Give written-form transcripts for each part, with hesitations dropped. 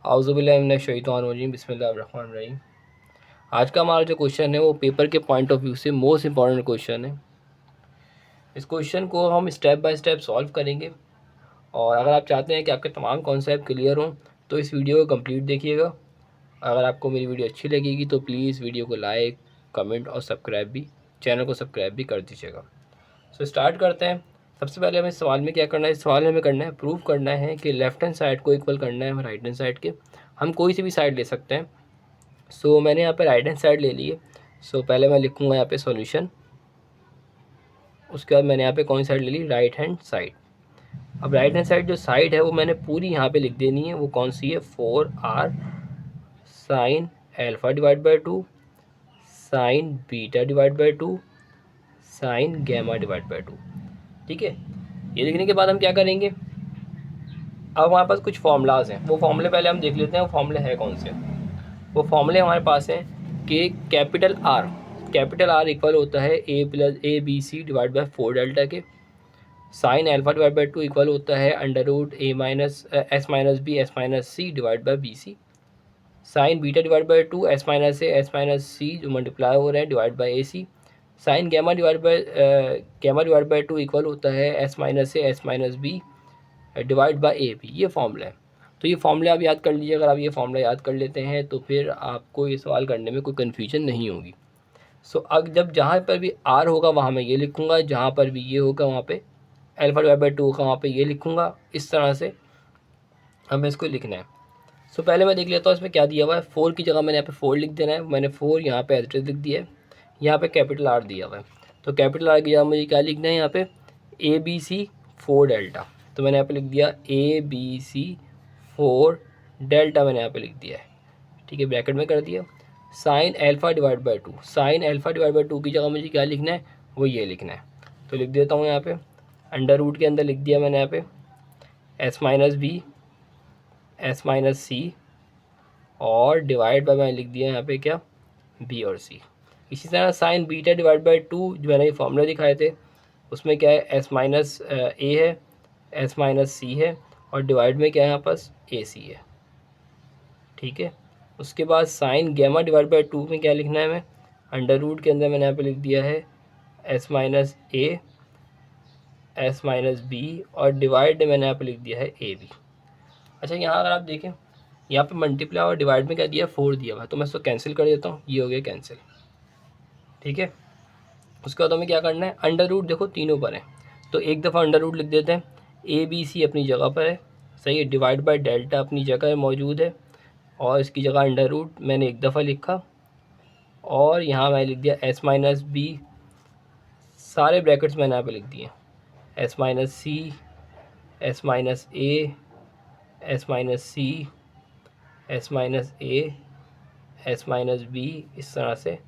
औज़ुबिल्लाहि मिनश्शैतानिर्रजीम बिस्मिल्लाहिर्रहमानिर्रहीम। आज का हमारा जो क्वेश्चन है वो पेपर के पॉइंट ऑफ व्यू से मोस्ट इम्पॉर्टेंट क्वेश्चन है। इस क्वेश्चन को हम स्टेप बाय स्टेप सॉल्व करेंगे और अगर आप चाहते हैं कि आपके तमाम कॉन्सेप्ट क्लियर हों तो इस वीडियो को कंप्लीट देखिएगा। अगर आपको मेरी वीडियो अच्छी लगेगी तो प्लीज़ वीडियो को लाइक, कमेंट और चैनल को सब्सक्राइब भी कर दीजिएगा। सो स्टार्ट करते हैं। सबसे पहले हमें इस सवाल में क्या करना है, इस सवाल में हमें करना है प्रूव करना है कि लेफ्ट हैंड साइड को इक्वल करना है हमें राइट हैंड साइड के। हम कोई सी भी साइड ले सकते हैं। सो मैंने यहाँ पे राइट हैंड साइड ले ली है। सो पहले मैं लिखूँगा यहाँ पे सॉल्यूशन, उसके बाद मैंने यहाँ पे कौन सी साइड ले ली, राइट हैंड साइड। अब राइट हैंड साइड जो साइड है वो मैंने पूरी यहाँ पे लिख देनी है। वो कौन सी है, 4r sine alpha divide by 2 sine beta divide by 2 sine gamma divide by 2। ठीक है, ये लिखने के बाद हम क्या करेंगे, अब हमारे पास कुछ फार्मूलाज हैं। वो फार्मूले पहले हम देख लेते हैं वो फार्मूले हैं कौन से। वो फार्मूले हमारे पास हैं कि कैपिटल आर इक्वल होता है A plus A B C divide by 4 delta के। Sine alpha divide by 2 equal होता है under root A minus S minus B S minus C divide by B C. Sine beta divide by 2 S minus C जो multiply हो रहे हैं divide by A C. Sine gamma divide by 2 equal होता है S minus B divide by A B. ये formula है। तो ये फॉर्मूला आप याद कर लीजिए। अगर आप ये फॉर्मूला याद कर लेते हैं तो फिर आपको ये सवाल करने में कोई कन्फ्यूजन नहीं होगी। सो अब जब जहाँ पर भी आर होगा वहाँ मैं ये लिखूँगा, जहाँ पर भी ये होगा वहाँ पे अल्फा डिवाइड बाई 2 होगा वहाँ पे ये लिखूँगा। इस तरह से हमें इसको लिखना है। सो पहले मैं देख लेता हूँ इसमें क्या दिया हुआ है। 4 की जगह मैंने यहाँ पे 4 लिख देना है। मैंने 4 यहाँ पे एड्रेस लिख दिया है। यहाँ पे कैपिटल आर दिया हुआ है। तो कैपिटल आर की जगह मुझे क्या लिखना है, यहाँ पे ए बी सी 4 डेल्टा। तो मैंने यहाँ पे लिख दिया ए बी सी 4 डेल्टा, मैंने यहाँ पे लिख दिया है। ठीक है, ब्रैकेट में कर दिया। Sign alpha divide by 2, sign alpha divide by 2 की जगह मुझे क्या लिखना है, वो ये लिखना है। तो लिख देता हूँ यहाँ पे अंडर रूट के अंदर लिख दिया मैंने यहाँ पे S minus B S minus C और डिवाइड बाय मैंने लिख दिया यहाँ पे क्या, बी और सी। इसी तरह साइन बीटा डिवाइड बाई 2 जो मैंने ये फॉर्मूला दिखाए थे उसमें क्या है, एस माइनस ए है, एस माइनस सी है और डिवाइड में क्या है यहाँ पास ए सी है। ठीक है, उसके बाद साइन गैमा डिवाइड बाई 2 में क्या लिखना है हमें, अंडर रूट के अंदर मैंने यहाँ पे लिख दिया है S minus A S minus b और डिवाइड मैंने यहाँ पे लिख दिया है ए बी। अच्छा, यहाँ अगर आप देखें यहाँ पे मल्टीप्लाई और डिवाइड में क्या दिया, 4 दिया हुआ है। तो मैं इसको कैंसिल कर देता हूँ, ये हो गया कैंसिल। ठीक है, उसके बाद हमें क्या करना है, अंडर रूट देखो तीनों पर है तो एक दफ़ा अंडर रूट लिख देते हैं। ए बी सी अपनी जगह पर है, सही है। डिवाइड बाय डेल्टा अपनी जगह मौजूद है और इसकी जगह अंडर रूट मैंने एक दफ़ा लिखा और यहाँ मैंने लिख दिया एस माइनस बी, सारे ब्रैकेट्स मैंने यहाँ पे लिख दिए, s minus c s minus A S minus c s minus A S minus b, इस तरह से।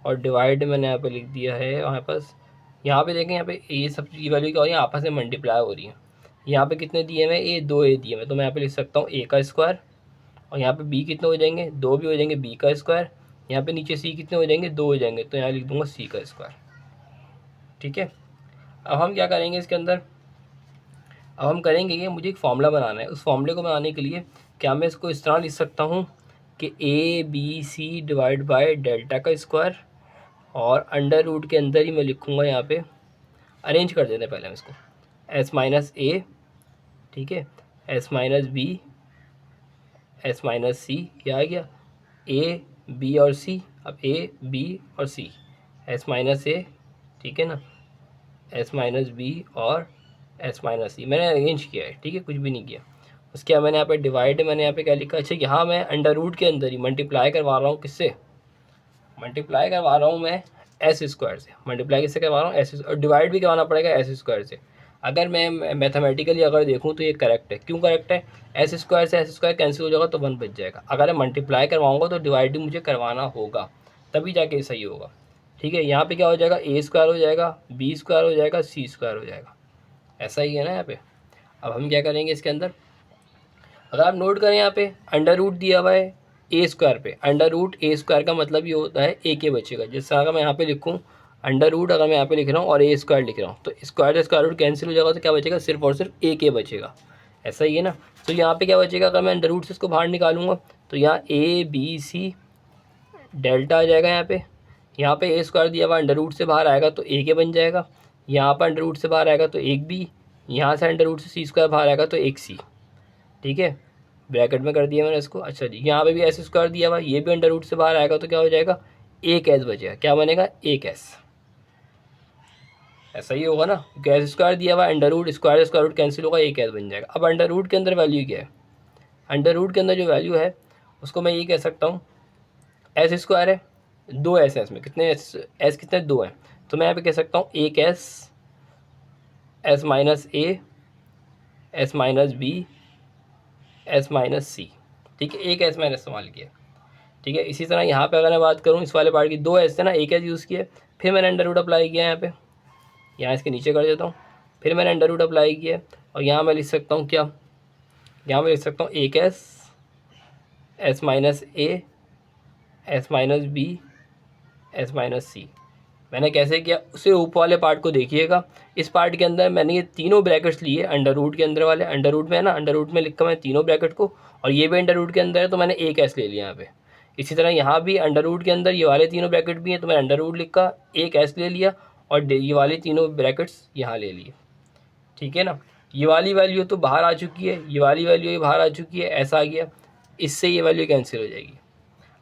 और डिवाइड मैंने यहाँ पे लिख दिया है वहाँ पास। यहाँ पे देखें, यहाँ पे ए सब की वैल्यू क्या हो रही है, आपस में मल्टीप्लाई हो रही है। यहाँ पे कितने दिए हुए, ए 2 ए दिए हुए, तो मैं यहाँ पे लिख सकता हूँ ए का स्क्वायर और यहाँ पे बी कितने हो जाएंगे, 2 भी हो जाएंगे, बी का स्क्वायर। यहाँ पे नीचे सी कितने हो जाएंगे, 2 हो जाएंगे, तो यहाँ लिख दूंगा सी का स्क्वायर। ठीक है, अब हम क्या करेंगे इसके अंदर, अब हम करेंगे ये, मुझे एक फार्मूला बनाना है। उस फार्मूले को बनाने के लिए क्या मैं इसको इस तरह लिख सकता हूँ कि a B C divide by delta का स्क्वायर और अंडर रूट के अंदर ही मैं लिखूँगा, यहाँ पे अरेंज कर देते हैं पहले हम इसको, एस माइनस ए, ठीक है, S minus B S minus C, क्या आ गया, ए बी और सी। अब ए बी और सी, एस माइनस ए, ठीक है ना, एस माइनस बी और एस माइनस सी मैंने अरेंज किया है। ठीक है, कुछ भी नहीं किया। उसके बाद मैंने यहाँ पे डिवाइड मैंने यहाँ पे क्या लिखा, अच्छा यहाँ मैं अंडर रूट के अंदर ही मल्टीप्लाई करवा रहा हूँ, किससे मल्टीप्लाई करवा रहा हूँ मैं, एस स्क्वायर से। मल्टीप्लाई किससे करवा रहा हूँ, एस, और डिवाइड भी करवाना पड़ेगा एस स्क्वायर से। अगर मैं मैथमेटिकली अगर देखूँ तो ये करेक्ट है। क्यों करेक्ट है, एस स्क्वायर से एस स्क्वायर कैंसिल हो जाएगा तो 1 बच जाएगा। अगर मैं मल्टीप्लाई करवाऊँगा तो डिवाइड भी मुझे करवाना होगा, तभी जाके सही होगा। ठीक है, यहाँ पे क्या हो जाएगा, ए स्क्वायर हो जाएगा, बी स्क्वायर हो जाएगा, सी स्क्वायर हो जाएगा, ऐसा ही है ना यहाँ पे। अब हम क्या करेंगे इसके अंदर, अगर आप नोट करें यहाँ पे अंडर रूट दिया हुआ है ए स्क्वायर पे, अंडर रूट ए स्क्वायर का मतलब ये होता है ए के बचेगा। जिस तरह का मैं यहाँ पे लिखूँ अंडर रूट, अगर मैं यहाँ पे लिख रहा हूँ और ए स्क्वायर लिख रहा हूँ तो स्क्वायर से स्क्वायर रूट कैंसिल हो जाएगा तो क्या बचेगा, सिर्फ और सिर्फ ए के बचेगा। ऐसा ही है ना। तो यहाँ पे क्या बचेगा, अगर मैं अंडर रूट से इसको बाहर निकालूंगा तो यहाँ ए बी सी डेल्टा आ जाएगा। यहाँ पे ए स्क्वायर दिया हुआ अंडर रूट से बाहर आएगा तो ए के बन जाएगा, यहाँ पर अंडर रूट से बाहर आएगा तो एक बी, यहाँ से अंडर रूट से सी स्क्वायर बाहर आएगा तो एक सी। ठीक है, ब्रैकेट में कर दिया मैंने इसको। अच्छा जी, यहाँ पे भी एस स्क्वायर दिया हुआ, ये भी अंडर रूट से बाहर आएगा तो क्या हो जाएगा, एक एस बचेगा। क्या बनेगा, एक एस। ऐसा ही होगा ना, क्योंकि एस स्क्वायर दिया हुआ अंडर रूट स्क्वायर कैंसिल होगा, एक एस बन जाएगा। अब अंडर रूट के अंदर वैल्यू क्या है, अंडर रूट के अंदर जो वैल्यू है उसको मैं ये कह सकता हूँ, एस स्क्वायर है, दो एस है इसमें, कितने एस कितने, दो हैं। तो मैं यहाँ पे कह सकता हूँ एक एस, एस माइनस ए, S minus B, S minus C. ठीक है, एक एस मैंने इस्तेमाल किया। ठीक है, इसी तरह यहाँ पे अगर मैं बात करूँ इस वाले पार्ट की, दो एस थे ना, एक एस यूज़ किया, फिर मैंने अंडर रूट अप्लाई किया यहाँ पे, यहाँ इसके नीचे कर देता हूँ, फिर मैंने अंडर रूट अप्लाई किया और यहाँ मैं लिख सकता हूँ क्या, यहाँ मैं लिख सकता हूँ एक एस, एस माइनस ए, S minus B, S minus C. मैंने कैसे किया, उसे ऊपर वाले पार्ट को देखिएगा। इस पार्ट के अंदर मैंने ये तीनों ब्रैकेट्स लिए अंडर रूट के अंदर वाले, अंडर रूट में है ना, अंडर रूट में लिखा मैं तीनों ब्रैकेट को, और ये भी अंडर रूट के अंदर है तो मैंने एक एस ले लिया यहाँ पे। इसी तरह यहाँ भी अंडर रूट के अंदर ये वाले तीनों ब्रैकेट भी हैं तो मैंने अंडर रूट लिखा, एक एस ले लिया, और ये वाले तीनों ब्रैकेट्स यहाँ ले लिए। ठीक है ना, ये वाली वैल्यू तो बाहर आ चुकी है, ये वाली वैल्यू ये बाहर आ चुकी है, ऐसा आ गया, इससे ये वैल्यू कैंसिल हो जाएगी।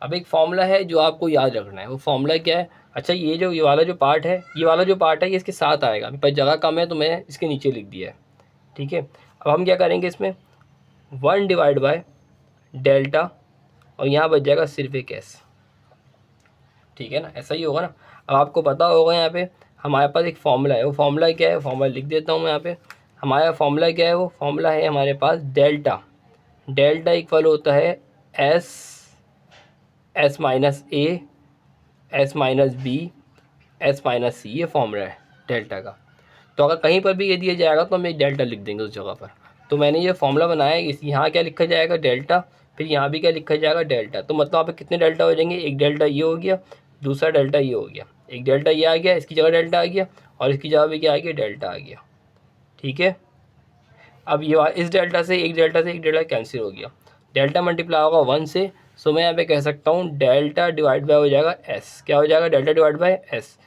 अब एक फॉर्मूला है जो आपको याद रखना है, वो फॉर्मूला क्या है, अच्छा ये वाला जो पार्ट है, ये वाला जो पार्ट है ये इसके साथ आएगा, मेरे पास जगह कम है तो मैं इसके नीचे लिख दिया है। ठीक है, अब हम क्या करेंगे, इसमें 1 डिवाइड बाय डेल्टा, और यहाँ बच जाएगा सिर्फ एक एस। ठीक है ना, ऐसा ही होगा ना। अब आपको पता होगा यहाँ पे हमारे पास एक फॉर्मूला है, वो फॉर्मूला क्या है, फॉर्मूला लिख देता हूँ मैं यहाँ पे। हमारा फॉर्मूला क्या है, वो फॉर्मूला है हमारे पास डेल्टा, डेल्टा इक्वल होता है एस, एस माइनस ए, S minus B, S minus C, ये फॉर्मूला है डेल्टा का। तो अगर कहीं पर भी ये दिया जाएगा तो हम एक डेल्टा लिख देंगे उस जगह पर। तो मैंने ये फॉर्मूला बनाया, इस यहाँ क्या लिखा जाएगा, डेल्टा, फिर यहाँ भी क्या लिखा जाएगा, डेल्टा। तो मतलब यहाँ पे कितने डेल्टा हो जाएंगे, एक डेल्टा ये हो गया, दूसरा डेल्टा ये हो गया, एक डेल्टा ये आ गया, इसकी जगह डेल्टा आ गया, और इसकी जगह भी क्या आ गया, डेल्टा आ गया। ठीक है, अब ये इस डेल्टा से एक डेल्टा कैंसिल हो गया, डेल्टा मल्टीप्लाई होगा 1 से, सो मैं यहाँ पे कह सकता हूँ डेल्टा डिवाइड बाय हो जाएगा एस। क्या हो जाएगा, delta divide by S.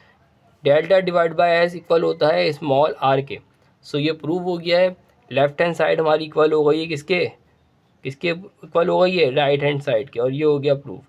Delta divide by S equal होता है स्मॉल आर के। सो ये प्रूव हो गया है, लेफ्ट हैंड साइड हमारी इक्वल हो गई है किसके, किसके इक्वल हो गई है, राइट हैंड साइड के, और ये हो गया प्रूफ।